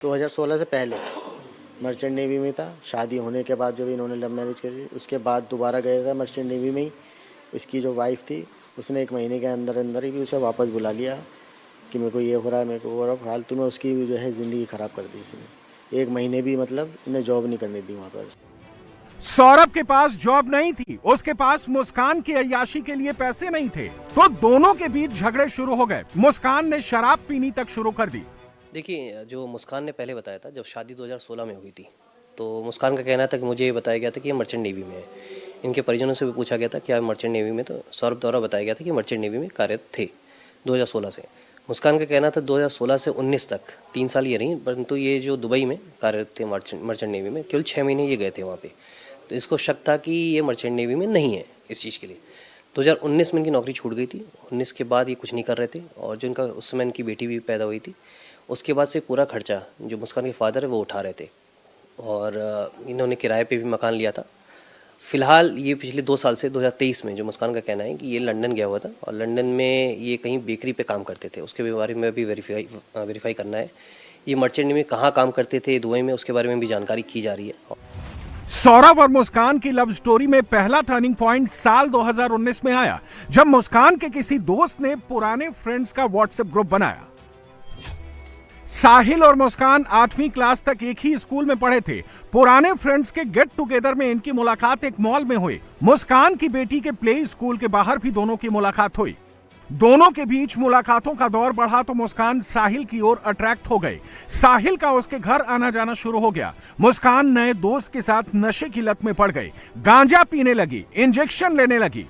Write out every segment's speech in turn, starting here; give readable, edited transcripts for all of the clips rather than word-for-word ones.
2016 से पहले merchant navy में था। शादी होने के बाद जब इन्होंने लव मैरिज करी, उसके बाद दोबारा गया था मर्चेंट नेवी में ही। इसकी जो वाइफ थी उसने 1 महीने के अंदर अंदर ही भी उसे वापस बुला लिया कि मेरे को ये हो रहा है, मेरे को हो रहा है। फालतू में उसकी जो है ज़िंदगी ख़राब कर दी इसने। 1 महीने भी मतलब इन्हें जॉब नहीं करने दी वहाँ पर। सौरभ के पास जॉब नहीं थी, उसके पास मुस्कान की अय्याशी के लिए पैसे नहीं थे, तो दोनों के बीच झगड़े शुरू हो गए। मुस्कान ने शराब पीनी तक शुरू कर दी। देखिए, जो मुस्कान ने पहले बताया था, जब शादी 2016 में हुई थी, तो मुस्कान का कहना था कि मुझे ये बताया गया था कि ये मर्चेंट नेवी में है। इनके परिजनों से भी पूछा गया था कि आप मर्चेंट नेवी में, तो सौरभ द्वारा बताया गया था कि मर्चेंट नेवी में कार्यरत थे 2016 से। मुस्कान का कहना था 2016 से 19 तक 3 साल ये रही, परंतु ये जो दुबई में कार्यरत थे मर्चेंट नेवी में, केवल 6 महीने ये गए थे वहाँ पे। तो इसको शक था कि ये मर्चेंट नेवी में नहीं है इस चीज़ के लिए। 2019 में इनकी नौकरी छूट गई थी। 19 के बाद ये कुछ नहीं कर रहे थे, और जो इनका उस समय इनकी बेटी भी पैदा हुई थी, उसके बाद से पूरा खर्चा जो मुस्कान के फादर है वो उठा रहे थे, और इन्होंने किराए पे भी मकान लिया था। फ़िलहाल ये पिछले 2 साल से 2023 में, जो मुस्कान का कहना है कि ये लंदन गया हुआ था, और लंदन में ये कहीं बेकरी पे काम करते थे। उसके बारे में भी वेरीफाई करना है। ये मर्चेंट नेवी में कहाँ काम करते थे दुबई में, उसके बारे में भी जानकारी की जा रही है। सौरभ और मुस्कान की लव स्टोरी में पहला टर्निंग पॉइंट साल 2019 में आया, जब मुस्कान के किसी दोस्त ने पुराने फ्रेंड्स का व्हाट्सएप ग्रुप बनाया। साहिल और मुस्कान 8वीं क्लास तक एक ही स्कूल में पढ़े थे। पुराने फ्रेंड्स के गेट टुगेदर में इनकी मुलाकात एक मॉल में हुई। मुस्कान की बेटी के प्ले स्कूल के बाहर भी दोनों की मुलाकात हुई। दोनों के बीच मुलाकातों का दौर बढ़ा तो मुस्कान साहिल की ओर अट्रैक्ट हो गई। साहिल का उसके घर आना जाना शुरू हो गया। मुस्कान नए दोस्त के साथ नशे की लत में पड़ गई, गांजा पीने लगी, इंजेक्शन लेने लगी।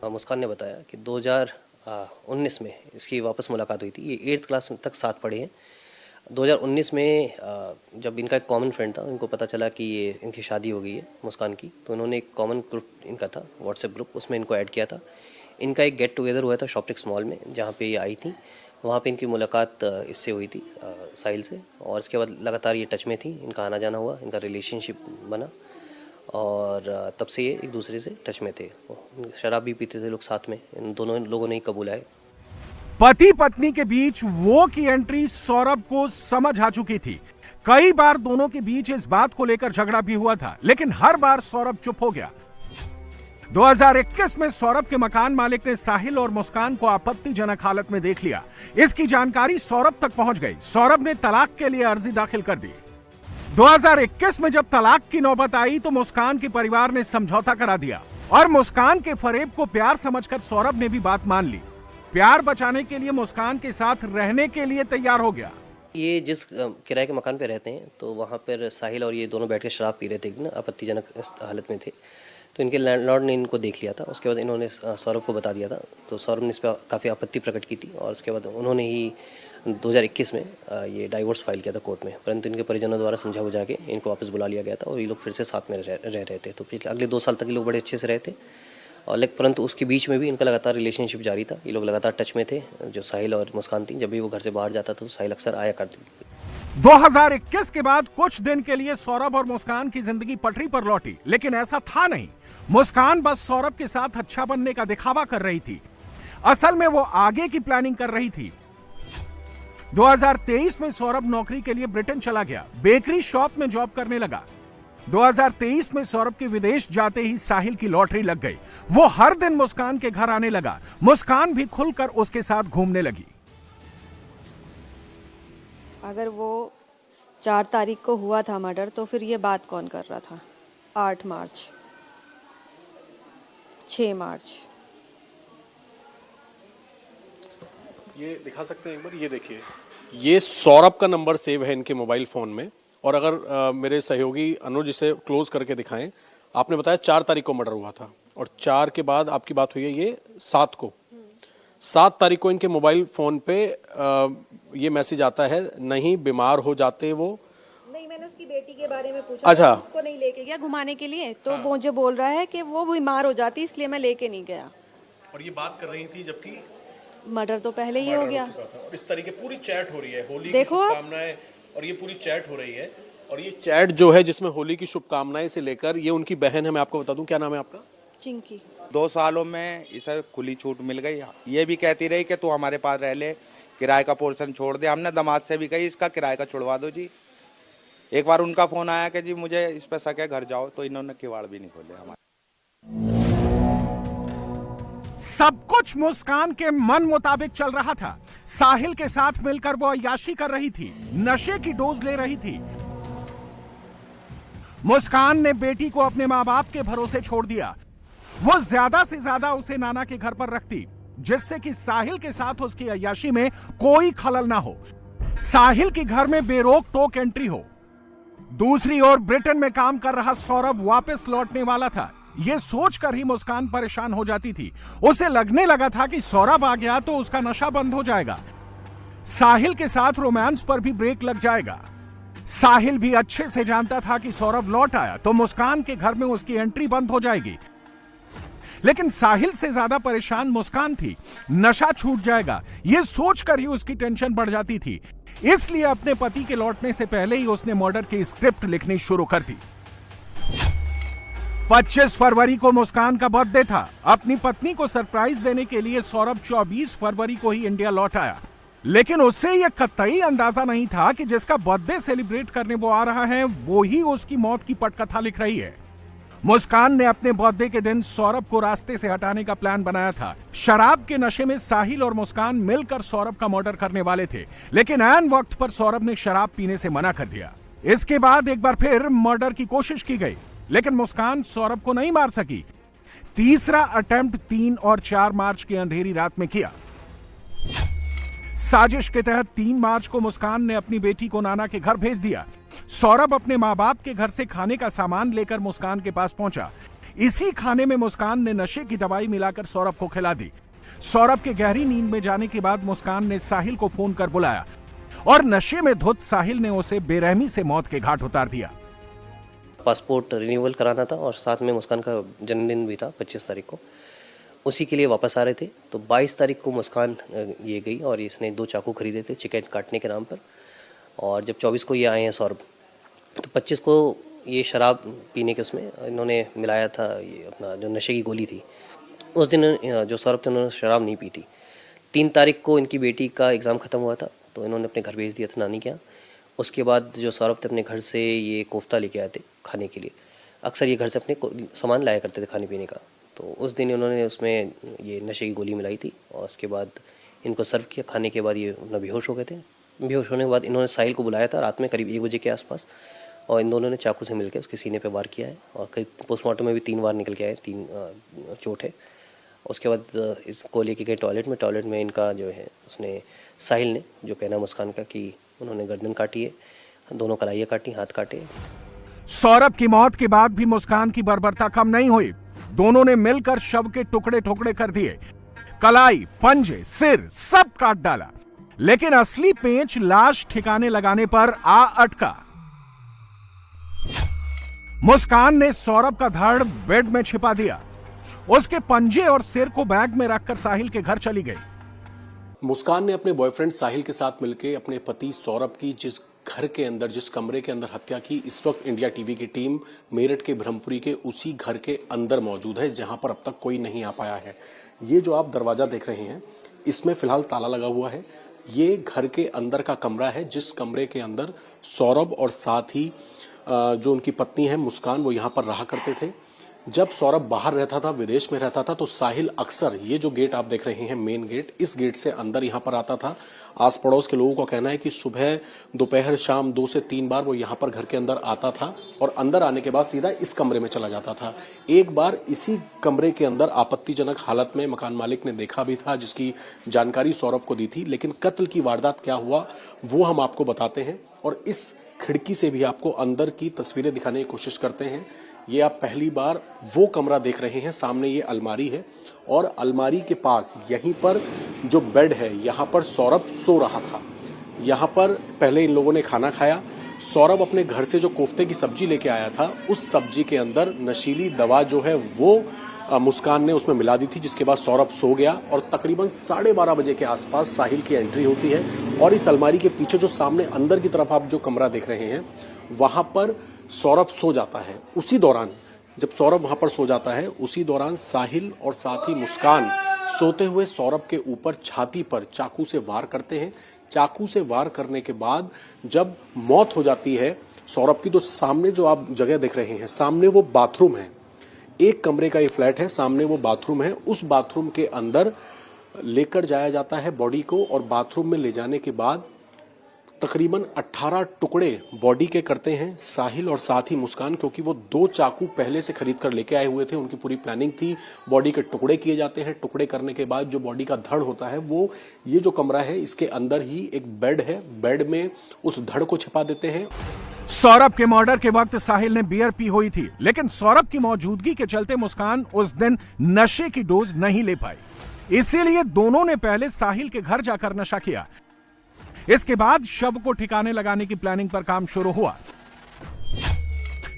मुस्कान ने बताया कि 2019 में इसकी वापस मुलाकात हुई थी। ये 8th क्लास तक साथ पढ़े हैं। 2019 में जब इनका एक कॉमन फ्रेंड था, उनको पता चला कि ये इनकी शादी हो गई है मुस्कान की, तो उन्होंने एक कॉमन ग्रुप इनका था व्हाट्सएप ग्रुप, उसमें इनको ऐड किया था। इनका एक गेट टुगेदर हुआ था शॉप्टिक्स मॉल में, जहाँ पे ये आई थी। वहाँ पे इनकी मुलाकात इससे हुई थी, साहिल से, और इसके बाद लगातार ये टच में थी। इनका आना जाना हुआ, इनका रिलेशनशिप बना, और तब से ये एक दूसरे से टच में थे। शराब भी पीते थे लोग साथ में, इन दोनों लोगों ने ही कबूला है। पति पत्नी के बीच वो की एंट्री सौरभ को समझ आ चुकी थी। कई बार दोनों के बीच इस बात को लेकर झगड़ा भी हुआ था, लेकिन हर बार सौरभ चुप हो गया। 2021 में सौरभ के मकान मालिक ने साहिल और मुस्कान को आपत्तिजनक हालत में देख लिया। इसकी जानकारी सौरभ तक पहुंच गई। सौरभ ने तलाक के लिए अर्जी दाखिल कर दी। 2021 में जब तलाक की नौबत आई तो मुस्कान के परिवार ने समझौता करा दिया, और मुस्कान के फरेब को प्यार समझकर सौरभ ने भी बात मान ली। प्यार बचाने के लिए मुस्कान के साथ रहने के लिए तैयार हो गया। ये जिस किराए के मकान पे रहते हैं, तो वहाँ पर साहिल और ये दोनों बैठ के शराब पी रहे थे, एक दिन आपत्तिजनक हालत में थे। तो इनके लैंडलॉर्ड ने इनको देख लिया था। उसके बाद इन्होंने सौरभ को बता दिया था, तो सौरभ ने इस पर काफ़ी आपत्ति प्रकट की थी, और उसके बाद उन्होंने ही 2021 में ये डाइवोर्स फाइल किया था कोर्ट में। परंतु इनके परिजनों द्वारा समझा बुझा के इनको वापस बुला लिया गया था, और ये लोग फिर से साथ में रह रहे थे। तो पिछले अगले 2 साल तक ये लोग बड़े अच्छे से रहे थे, और परंतु उसके बीच में भी इनका लगातार रिलेशनशिप जारी था। ये लोग लगातार टच में थे, जो साहिल और मुस्कान थी। जब भी वो घर से बाहर जाता था तो साहिल अक्सर आया करती थी। 2021 के बाद कुछ दिन के लिए सौरभ और मुस्कान की जिंदगी पटरी पर लौटी, लेकिन ऐसा था नहीं। मुस्कान बस सौरभ के साथ अच्छा बनने का दिखावा कर रही थी। असल में वो आगे की प्लानिंग कर रही थी। 2023 में सौरभ नौकरी के लिए ब्रिटेन चला गया, बेकरी शॉप में जॉब करने लगा। 2023 में सौरभ के विदेश जाते ही साहिल की लॉटरी लग गई। वो हर दिन मुस्कान के घर आने लगा। मुस्कान भी खुलकर उसके साथ घूमने लगी। अगर वो 4 तारीख को हुआ था मर्डर, तो फिर ये बात कौन कर रहा था? 8 मार्च, 6 मार्च। ये दिखा सकते हैं एक बार? ये देखिए, ये सौरभ का नंबर सेव है इनके मोबाइल फ़ोन में। और अगर मेरे सहयोगी अनुज इसे क्लोज करके दिखाएं, आपने बताया 4 तारीख को मर्डर हुआ था, और 4 के बाद आपकी बात हुई है ये 7 को। 7 तारीख को इनके मोबाइल फ़ोन पे ये मैसेज आता है, नहीं बीमार हो जाते वो। नहीं, मैंने उसकी बेटी के बारे में पूछा। अच्छा, उसको नहीं लेके गया घुमाने के लिए, तो वो मुझे बोल रहा है कि वो बीमार हो जाती, इसलिए मैं लेके नहीं गया। और ये बात कर रही थी जबकि मर्डर तो पहले ही हो गया। और इस तरीके पूरी चैट हो रही है, होली की देखो शुभकामनाएं, और ये पूरी चैट हो रही है। और ये चैट जो है जिसमें होली की शुभकामनाएं से लेकर, ये उनकी बहन है। मैं आपको बता दूं, क्या नाम है आपका? चिंकी। 2 सालों में इसे खुली छूट मिल गई। ये भी कहती रही कि तू हमारे पास रह ले, किराए का पोर्शन छोड़ दे। हमने दामाद से भी कही इसका किराए का छुड़वा दो जी। एक बार उनका फोन आया कि जी मुझे इस पे शक है, घर जाओ, तो इन्होंने किवाड़ भी नहीं खोले हमारे। सब कुछ मुस्कान के मन मुताबिक चल रहा था। साहिल के साथ मिलकर वो अय्याशी कर रही थी, नशे की डोज ले रही थी। मुस्कान ने बेटी को अपने मां बाप के भरोसे छोड़ दिया। वो ज्यादा से ज्यादा उसे नाना के घर पर रखती, जिससे कि साहिल के साथ उसकी अय्याशी में कोई खलल ना हो, साहिल के घर में बेरोक टोक एंट्री हो। दूसरी ओर ब्रिटेन में काम कर रहा सौरभ वापस लौटने वाला था। यह सोचकर ही मुस्कान परेशान हो जाती थी। उसे लगने लगा था कि सौरभ आ गया तो उसका नशा बंद हो जाएगा, साहिल के साथ रोमांस पर भी ब्रेक लग जाएगा। साहिल भी अच्छे से जानता था कि सौरभ लौट आया तो मुस्कान के घर में उसकी एंट्री बंद हो जाएगी। लेकिन साहिल से ज्यादा परेशान मुस्कान थी। नशा छूट जाएगा, यह सोचकर ही उसकी टेंशन बढ़ जाती थी। इसलिए अपने पति के लौटने से पहले ही उसने मर्डर की स्क्रिप्ट लिखनी शुरू कर दी। 25 फरवरी को मुस्कान का बर्थडे था। अपनी पत्नी को सरप्राइज देने के लिए सौरभ 24 फरवरी को ही इंडिया लौट आया। लेकिन उससे यह कतई अंदाजा नहीं था कि जिसका बर्थडे सेलिब्रेट करने वो आ रहा है, वो ही उसकी मौत की पटकथा लिख रही है। मुस्कान ने अपने बर्थडे के दिन सौरभ को रास्ते से हटाने का प्लान बनाया था। शराब के नशे में साहिल और मुस्कान मिलकर सौरभ का मर्डर करने वाले थे, लेकिन ऐन वक्त पर सौरभ ने शराब पीने से मना कर दिया। इसके बाद एक बार फिर मर्डर की कोशिश की गई, लेकिन मुस्कान सौरभ को नहीं मार सकी। तीसरा अटेम्प्ट 3 और 4 मार्च की अंधेरी रात में किया। साजिश के तहत 3 मार्च को मुस्कान ने अपनी बेटी को नाना के घर भेज दिया। सौरभ अपने मां बाप के घर से खाने का सामान लेकर मुस्कान के पास पहुंचा। इसी खाने में मुस्कान ने नशे की दवाई मिलाकर सौरभ को खिला दी। सौरभ के गहरी नींद में जाने के बाद मुस्कान ने साहिल को फोन कर बुलाया और नशे में धुत साहिल ने उसे बेरहमी से मौत के घाट उतार दिया। पासपोर्ट रिन्यूअल कराना था और साथ में मुस्कान का जन्मदिन भी था 25 तारीख को, उसी के लिए वापस आ रहे थे। तो 22 तारीख को मुस्कान ये गई और इसने 2 चाकू खरीदे थे चिकन काटने के नाम पर। और जब 24 को ये आए हैं सौरभ, तो 25 को ये शराब पीने के उसमें इन्होंने मिलाया था ये अपना जो नशे की गोली थी। उस दिन जो सौरभ थे उन्होंने शराब नहीं पी थी। 3 तारीख को इनकी बेटी का एग्ज़ाम ख़त्म हुआ था तो इन्होंने अपने घर भेज दिया था नानी के यहाँ। उसके बाद जो सौरभ थे अपने घर से ये कोफ्ता लेके आए थे खाने के लिए। अक्सर ये घर से अपने सामान लाया करते थे खाने पीने का। तो उस दिन उन्होंने उसमें ये नशे की गोली मिलाई थी और उसके बाद इनको सर्व किया। खाने के बाद ये अपना बेहोश हो गए थे। बेहोश होने के बाद इन्होंने साहिल को बुलाया था रात में करीब 1 बजे के आसपास, और इन दोनों ने चाकू से मिलकर उसके सीने पे वार किया है और करीब पोस्टमार्टम में भी 3 बार निकल के आए, 3 चोट है। उसके बाद इसको लेके गए टॉयलेट में इनका जो है उसने साहिल ने जो कहना मुस्कान का कि उन्होंने गर्दन काटी है, दोनों कलाइयाँ काटी, हाथ काटे। सौरभ की मौत के बाद भी मुस्कान की बर्बरता कम नहीं हुई। दोनों ने मिलकर शव के टुकड़े टुकड़े कर दिए, कलाई, पंजे, सिर सब काट डाला। लेकिन असली पेंच लाश ठिकाने लगाने पर आ अटका। मुस्कान ने सौरभ का धड़ बेड में छिपा दिया। उसके पंजे और सिर को बैग में रखकर साहिल के घर चली गई। मुस्कान ने अपने बॉयफ्रेंड साहिल के साथ मिलकर अपने पति सौरभ की जिस घर के अंदर, जिस कमरे के अंदर हत्या की, इस वक्त इंडिया टीवी की टीम मेरठ के ब्रह्मपुरी के उसी घर के अंदर मौजूद है जहां पर अब तक कोई नहीं आ पाया है। ये जो आप दरवाजा देख रहे हैं इसमें फिलहाल ताला लगा हुआ है। ये घर के अंदर का कमरा है जिस कमरे के अंदर सौरभ और साथ ही जो उनकी पत्नी है मुस्कान, वो यहाँ पर रहा करते थे। जब सौरभ बाहर रहता था, विदेश में रहता था, तो साहिल अक्सर ये जो गेट आप देख रहे हैं मेन गेट, इस गेट से अंदर यहाँ पर आता था। आस पड़ोस के लोगों का कहना है कि सुबह, दोपहर, शाम 2 से 3 बार वो यहाँ पर घर के अंदर आता था और अंदर आने के बाद सीधा इस कमरे में चला जाता था। एक बार इसी कमरे के अंदर आपत्तिजनक हालत में मकान मालिक ने देखा भी था, जिसकी जानकारी सौरभ को दी थी। लेकिन कत्ल की वारदात क्या हुआ वो हम आपको बताते हैं और इस खिड़की से भी आपको अंदर की तस्वीरें दिखाने की कोशिश करते हैं। ये आप पहली बार वो कमरा देख रहे हैं। सामने ये अलमारी है और अलमारी के पास यहीं पर जो बेड है, यहाँ पर सौरभ सो रहा था। यहाँ पर पहले इन लोगों ने खाना खाया। सौरभ अपने घर से जो कोफ्ते की सब्जी लेके आया था, उस सब्जी के अंदर नशीली दवा जो है वो मुस्कान ने उसमें मिला दी थी, जिसके बाद सौरभ सो गया और तकरीबन 12:30 बजे के आसपास साहिल की एंट्री होती है और इस अलमारी के पीछे जो सामने अंदर की तरफ आप जो कमरा देख रहे हैं वहां पर सौरभ सो जाता है। उसी दौरान जब सौरभ वहां पर सो जाता है उसी दौरान साहिल और साथ ही मुस्कान सोते हुए सौरभ के ऊपर छाती पर चाकू से वार करते हैं। चाकू से वार करने के बाद जब मौत हो जाती है सौरभ की, तो सामने जो आप जगह देख रहे हैं, सामने वो बाथरूम है। एक कमरे का ये फ्लैट है, सामने वो बाथरूम है। उस बाथरूम के अंदर लेकर जाया जाता है बॉडी को, और बाथरूम में ले जाने के बाद तकरीबन 18 टुकड़े बॉडी के करते हैं साहिल और साथ ही मुस्कान, क्योंकि वो 2 चाकू पहले से खरीद कर लेके आए हुए थे। उनकी पूरी प्लानिंग थी। बॉडी के टुकड़े किए जाते हैं। टुकड़े करने के बाद जो बॉडी का धड़ होता है, वो ये जो कमरा है इसके अंदर ही एक बेड है, बेड में उस धड़ को छिपा देते हैं। सौरभ के मर्डर के वक्त साहिल ने बियर पी हुई थी, लेकिन सौरभ की मौजूदगी के चलते मुस्कान उस दिन नशे की डोज नहीं ले पाई। इसीलिए दोनों ने पहले साहिल के घर जाकर नशा किया। इसके बाद शव को ठिकाने लगाने की प्लानिंग पर काम शुरू हुआ।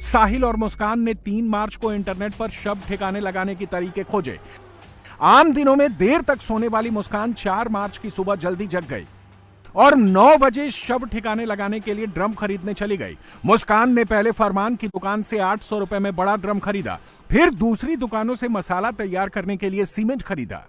साहिल और मुस्कान ने 3 मार्च को इंटरनेट पर शव ठिकाने लगाने की तरीके खोजे। आम दिनों में देर तक सोने वाली मुस्कान 4 मार्च की सुबह जल्दी जग गई और 9 बजे शव ठिकाने लगाने के लिए ड्रम खरीदने चली गई। मुस्कान ने पहले फरमान की दुकान से 800 रुपए में बड़ा ड्रम खरीदा, फिर दूसरी दुकानों से मसाला तैयार करने के लिए सीमेंट खरीदा।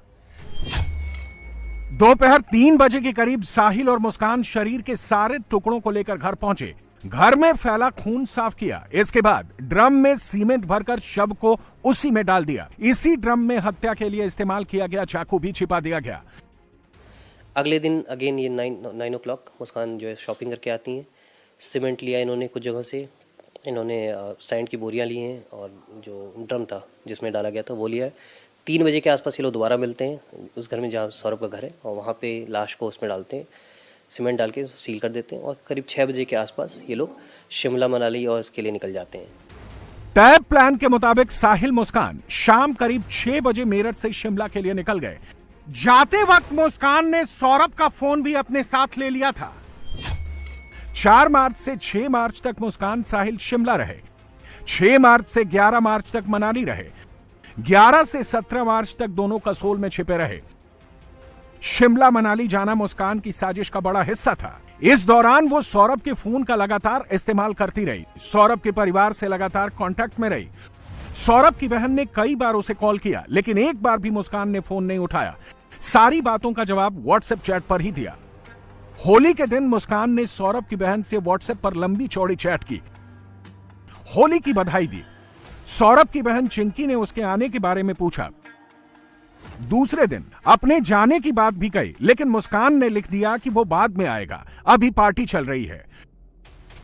दोपहर 3 बजे के करीब साहिल और मुस्कान शरीर के सारे टुकड़ों को लेकर घर पहुंचे। घर में फैला खून साफ किया। इसके बाद ड्रम में सीमेंट भरकर शव को उसी में डाल दिया। इसी ड्रम में हत्या के लिए इस्तेमाल किया गया चाकू भी छिपा दिया गया। अगले दिन अगेन ये 9 o'clock मुस्कान जो है शॉपिंग करके आती हैं। सीमेंट लिया इन्होंने कुछ जगह से, इन्होंने सैंड की बोरियां ली हैं और जो ड्रम था जिसमें डाला गया था वो लिया है। 3 बजे के आसपास ये लोग दोबारा मिलते हैं उस घर में जहाँ सौरभ का घर है, और वहाँ पे लाश को उसमें डालते हैं, सीमेंट डाल के सील कर देते हैं, और करीब 6 बजे के आसपास ये लोग शिमला मनाली और इसके लिए निकल जाते हैं। तय प्लान के मुताबिक साहिल मुस्कान शाम करीब 6 बजे मेरठ से शिमला के लिए निकल गए। जाते वक्त मुस्कान ने सौरभ का फोन भी अपने साथ ले लिया था। 4 मार्च से 6 मार्च तक मुस्कान साहिल शिमला रहे। 6 मार्च से 11 मार्च तक मनाली रहे। 11 से 17 मार्च तक दोनों कसोल में छिपे रहे। शिमला मनाली जाना मुस्कान की साजिश का बड़ा हिस्सा था। इस दौरान वो सौरभ के फोन का लगातार इस्तेमाल करती रही। सौरभ के परिवार से लगातार कांटेक्ट में रही। सौरभ की बहन ने कई बार उसे कॉल किया, लेकिन एक बार भी मुस्कान ने फोन नहीं उठाया। सारी बातों का जवाब व्हाट्सएप चैट पर ही दिया। होली के दिन मुस्कान ने सौरभ की बहन से व्हाट्सएप पर लंबी चौड़ी चैट की, होली की बधाई दी। सौरभ की बहन चिंकी ने उसके आने के बारे में पूछा। दूसरे दिन अपने जाने की बात भी कही, लेकिन मुस्कान ने लिख दिया कि वो बाद में आएगा, अभी पार्टी चल रही है।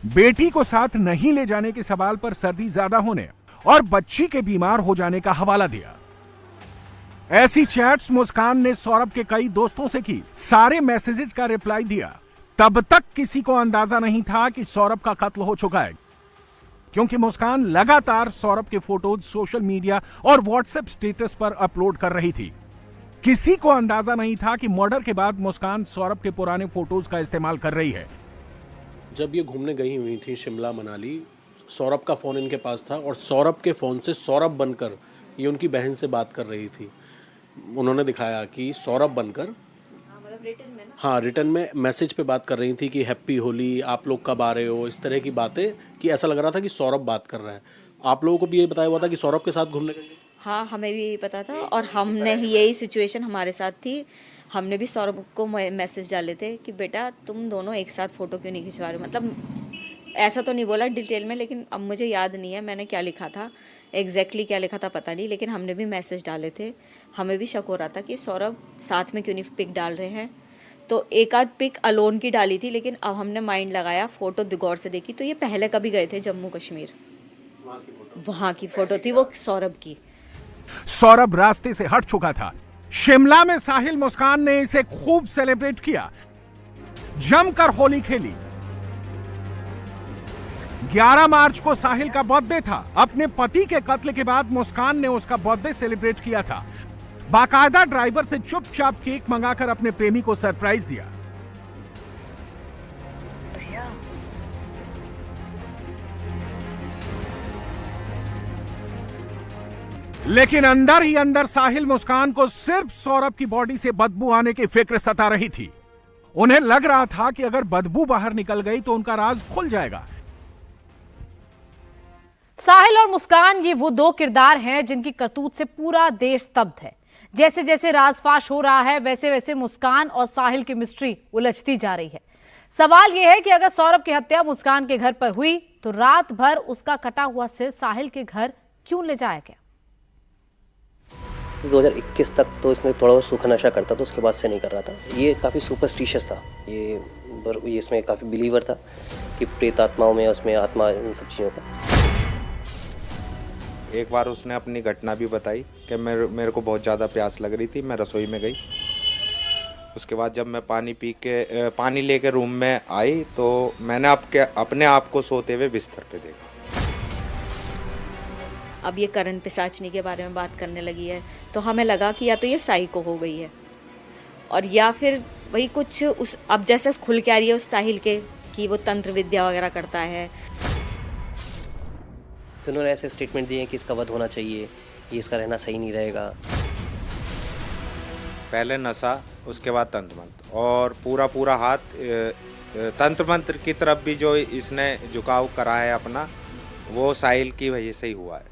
बेटी को साथ नहीं ले जाने के सवाल पर सर्दी ज्यादा होने और बच्ची के बीमार हो जाने का हवाला दिया। ऐसी चैट्स मुस्कान ने सौरभ के कई दोस्तों से की। सारे मैसेजेस का रिप्लाई दिया। तब तक किसी को अंदाजा नहीं था कि सौरभ का कत्ल हो चुका है, क्योंकि मुस्कान लगातार सौरभ के फोटोज सोशल मीडिया और व्हाट्सएप स्टेटस पर अपलोड कर रही थी। किसी को अंदाजा नहीं था कि मर्डर के बाद मुस्कान सौरभ के पुराने फोटोज का इस्तेमाल कर रही है। जब ये घूमने गई हुई थी शिमला मनाली, सौरभ का फ़ोन इनके पास था और सौरभ के फ़ोन से सौरभ बनकर ये उनकी बहन से बात कर रही थी। उन्होंने दिखाया कि सौरभ बनकर रिटर्न में मैसेज पे बात कर रही थी कि हैप्पी होली, आप लोग कब आ रहे हो, इस तरह की बातें, कि ऐसा लग रहा था कि सौरभ बात कर रहा है। आप लोगों को भी ये बताया हुआ था कि सौरभ के साथ घूमने गई? हाँ, हमें भी पता था और हमने यही सिचुएशन हमारे साथ थी। हमने भी सौरभ को मैसेज डाले थे कि बेटा तुम दोनों एक साथ फ़ोटो क्यों नहीं खिंचवा रहे हो। मतलब ऐसा तो नहीं बोला डिटेल में, लेकिन अब मुझे याद नहीं है मैंने क्या लिखा था, एग्जैक्टली क्या लिखा था पता नहीं, लेकिन हमने भी मैसेज डाले थे। हमें भी शक हो रहा था कि सौरभ साथ में क्यों नहीं पिक डाल रहे हैं। तो एक आध पिक अलोन की डाली थी, लेकिन अब हमने माइंड लगाया, फ़ोटो गौर से देखी तो ये पहले कभी गए थे जम्मू कश्मीर, वहाँ की फ़ोटो थी वो सौरभ की। सौरभ रास्ते से हट चुका था। शिमला में साहिल मुस्कान ने इसे खूब सेलिब्रेट किया, जमकर होली खेली। 11 मार्च को साहिल का बर्थडे था। अपने पति के कत्ल के बाद मुस्कान ने उसका बर्थडे सेलिब्रेट किया था। बाकायदा ड्राइवर से चुपचाप केक मंगाकर अपने प्रेमी को सरप्राइज दिया। लेकिन अंदर ही अंदर साहिल मुस्कान को सिर्फ सौरभ की बॉडी से बदबू आने की फिक्र सता रही थी। उन्हें लग रहा था कि अगर बदबू बाहर निकल गई तो उनका राज खुल जाएगा। साहिल और मुस्कान ये वो दो किरदार हैं जिनकी करतूत से पूरा देश स्तब्ध है। जैसे जैसे राजफाश हो रहा है वैसे वैसे मुस्कान और साहिल की मिस्ट्री उलझती जा रही है। सवाल यह है कि अगर सौरभ की हत्या मुस्कान के घर पर हुई तो रात भर उसका कटा हुआ सिर साहिल के घर क्यों ले जाया गया? 2021 तक तो इसमें थोड़ा बहुत सूखा नशा करता था, उसके बाद से नहीं कर रहा था। ये काफ़ी सुपरस्टिशियस था, ये इसमें काफ़ी बिलीवर था कि प्रेत आत्माओं में, उसमें आत्मा, इन सब चीज़ों का। एक बार उसने अपनी घटना भी बताई कि मेरे को बहुत ज़्यादा प्यास लग रही थी, मैं रसोई में गई। उसके बाद जब मैं पानी लेके रूम में आई तो मैंने अपने आप को सोते हुए बिस्तर पे देखा। अब ये करण पिशाचनी के बारे में बात करने लगी है तो हमें लगा कि या तो ये साइको हो गई है और या फिर वही कुछ उस अब जैसे खुल के आ रही है उस साहिल के कि वो तंत्र विद्या वगैरह करता है। तो उन्होंने ऐसे स्टेटमेंट दिए कि इसका वध होना चाहिए, ये इसका रहना सही नहीं रहेगा। पहले नशा, उसके बाद तंत्र मंत्र, और पूरा हाथ तंत्र मंत्र की तरफ भी जो इसने झुकाव करा है अपना, वो साहिल की वजह से ही हुआ है।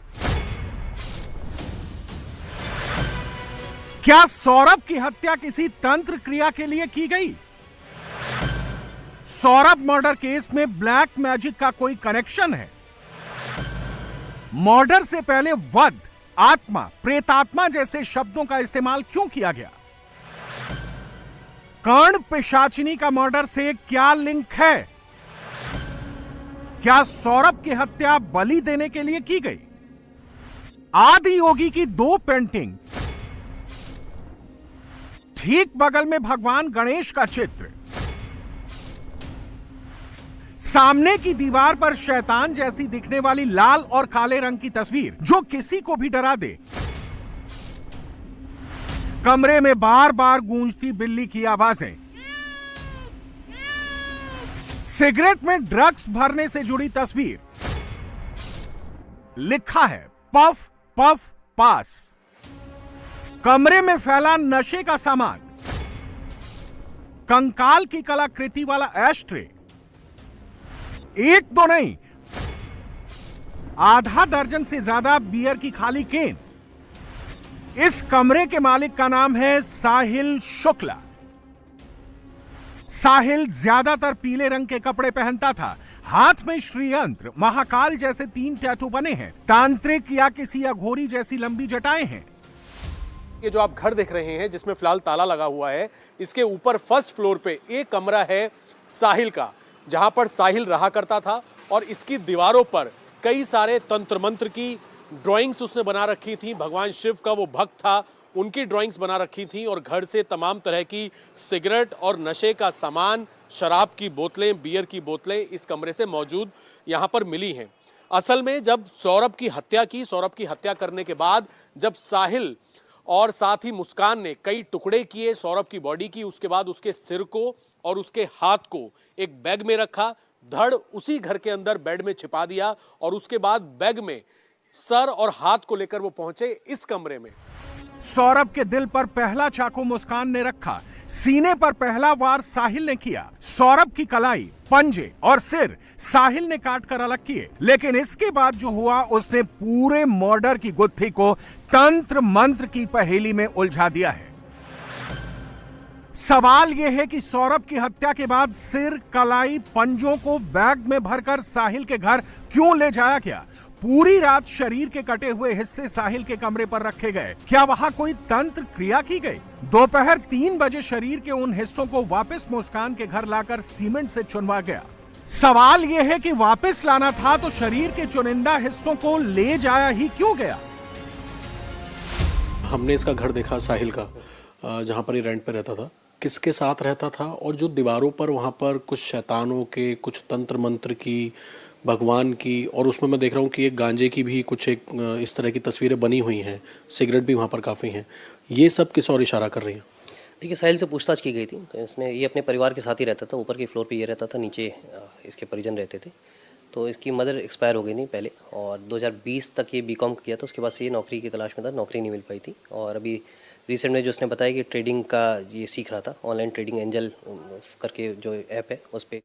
क्या सौरभ की हत्या किसी तंत्र क्रिया के लिए की गई? सौरभ मर्डर केस में ब्लैक मैजिक का कोई कनेक्शन है? मर्डर से पहले वध, आत्मा, प्रेतात्मा जैसे शब्दों का इस्तेमाल क्यों किया गया? कर्ण पिशाचिनी का मर्डर से क्या लिंक है? क्या सौरभ की हत्या बलि देने के लिए की गई? आदि योगी की 2 पेंटिंग, ठीक बगल में भगवान गणेश का चित्र, सामने की दीवार पर शैतान जैसी दिखने वाली लाल और काले रंग की तस्वीर जो किसी को भी डरा दे, कमरे में बार बार गूंजती बिल्ली की आवाजें, सिगरेट में ड्रग्स भरने से जुड़ी तस्वीर, लिखा है पफ पफ पास, कमरे में फैला नशे का सामान, कंकाल की कलाकृति वाला एस्ट्रे, 1 2 नहीं, आधा दर्जन से ज्यादा बियर की खाली केन। इस कमरे के मालिक का नाम है साहिल शुक्ला। साहिल ज्यादातर पीले रंग के कपड़े पहनता था, हाथ में श्रीयंत्र, महाकाल जैसे 3 टैटू बने हैं, तांत्रिक या किसी अघोरी जैसी लंबी जटाएं हैं। ये जो आप घर देख रहे हैं जिसमें फिलहाल ताला लगा हुआ है, इसके ऊपर फर्स्ट फ्लोर पे एक कमरा है साहिल का, जहां पर साहिल रहा करता था, और इसकी दीवारों पर कई सारे तंत्र मंत्र की ड्राइंग्स उसने बना रखी थी। भगवान शिव का वो भक्त था, उनकी ड्राइंग्स बना रखी थी, और घर से तमाम तरह की सिगरेट और नशे का सामान, शराब की बोतलें, बियर की बोतलें इस कमरे से मौजूद यहाँ पर मिली हैं। असल में जब सौरभ की हत्या करने के बाद जब साहिल और साथ ही मुस्कान ने कई टुकड़े किए सौरभ की बॉडी की, उसके बाद उसके सिर को और उसके हाथ को एक बैग में रखा, धड़ उसी घर के अंदर बेड में छिपा दिया, और उसके बाद बैग में सर और हाथ को लेकर वो पहुंचे इस कमरे में। सौरभ के दिल पर पहला चाकू मुस्कान ने रखा, सीने पर पहला वार साहिल ने किया। सौरभ की कलाई, पंजे और सिर साहिल ने काट कर अलग किए, लेकिन इसके बाद जो हुआ उसने पूरे मर्डर की गुत्थी को तंत्र मंत्र की पहेली में उलझा दिया है। सवाल यह है कि सौरभ की हत्या के बाद सिर, कलाई, पंजों को बैग में भरकर साहिल के घर क्यों ले जाया गया? पूरी रात शरीर के कटे हुए हिस्से साहिल के कमरे पर रखे गए, क्या वहां कोई तंत्र क्रिया की गई? दोपहर 3 बजे शरीर के उन हिस्सों को वापस मुस्कान के घर लाकर सीमेंट से चुनवा गया। सवाल यह है कि वापस लाना था तो शरीर के चुनिंदा हिस्सों को ले जाया ही क्यों गया? हमने इसका घर देखा साहिल का, जहाँ पर ये रेंट पे रहता था, किसके साथ रहता था, और जो दीवारों पर वहाँ पर कुछ शैतानों के, कुछ तंत्र मंत्र की, भगवान की, और उसमें मैं देख रहा हूँ कि एक गांजे की भी कुछ एक इस तरह की तस्वीरें बनी हुई हैं, सिगरेट भी वहाँ पर काफ़ी हैं। ये सब किस और इशारा कर रही हैं? देखिए, साहिल से पूछताछ की गई थी तो इसने, ये अपने परिवार के साथ ही रहता था, ऊपर के फ्लोर पे ये रहता था, नीचे इसके परिजन रहते थे। तो इसकी मदर एक्सपायर हो गई नहीं पहले, और 2020 तक ये बीकॉम किया था, उसके बाद से ये नौकरी की तलाश में था, नौकरी नहीं मिल पाई थी, और अभी रिसेंट में जो उसने बताया कि ट्रेडिंग का ये सीख रहा था, ऑनलाइन ट्रेडिंग एंजल करके जो ऐप है उस पर